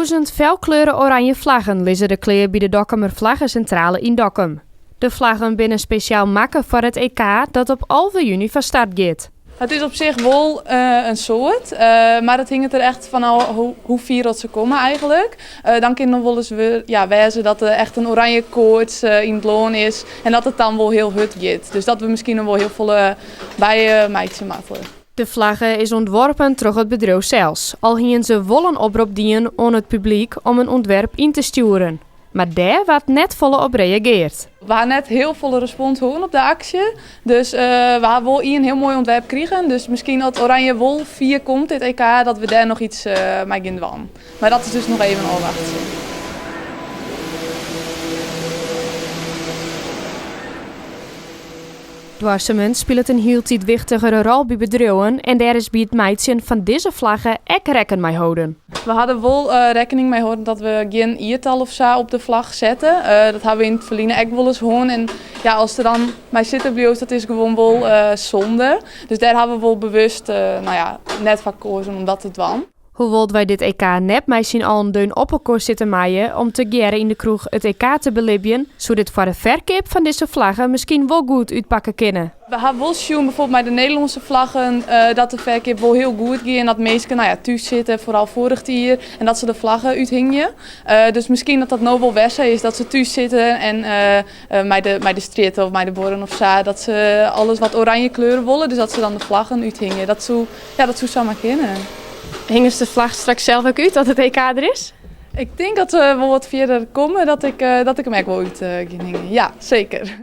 1000 felkleuren oranje vlaggen liggen de kleur bij de Dokkumer Vlaggencentrale in Dokkum. De vlaggen binnen speciaal maken voor het EK dat op 11 juni van start gaat. Het is op zich wel een soort, maar het hangt er echt van hoe vier ze komen eigenlijk. Dan kan nog wel eens wijzen dat er echt een oranje koorts in het loon is en dat het dan wel heel hut gaat. Dus dat we misschien nog wel heel veel bij meidje maken. De vlaggen is ontworpen door het bedrijf zelfs, al hien ze wollen oproep dienen aan het publiek om een ontwerp in te sturen. Maar daar werd net volop reageerd. We hadden net heel veel respons op de actie. Dus we hebben wel een heel mooi ontwerp gekregen. Dus misschien dat Oranje Wol 4 komt dit EK, dat we daar nog iets mee gaan doen. Maar dat is dus nog even afwachten. Dwarsement speelt een heel tijd wichtigere rol bij bedrijven en daar is bij het meidjen van deze vlaggen ook rekening mee houden. We hadden wel rekening mee houden dat we geen iertal of zo op de vlag zetten. Dat hebben we in het verleden ook wel eens gehoord. En ja, als er dan bij zitten blijft, dat is gewoon wel zonde. Dus daar hebben we wel bewust net van gekozen om dat te doen. Hoewel wij dit EK net misschien al een deun op elkaar zitten maaien om te geren in de kroeg het EK te belibben, zou dit voor de verkoop van deze vlaggen misschien wel goed uitpakken kunnen. We hebben wel zien bijvoorbeeld bij de Nederlandse vlaggen dat de verkoop wel heel goed gaat en dat mensen thuis zitten, vooral vorig jaar, en dat ze de vlaggen uithingen. Dus misschien dat nou wel wedstrijd is dat ze thuis zitten en bij de street of bij de boren of zo, dat ze alles wat oranje kleuren willen, dus dat ze dan de vlaggen uithingen. Dat zou zomaar kunnen. Hingen ze de vlag straks zelf ook uit dat het EK er is? Ik denk dat we wel wat verder komen, dat ik hem ook wel uit ging hingen. Ja, zeker.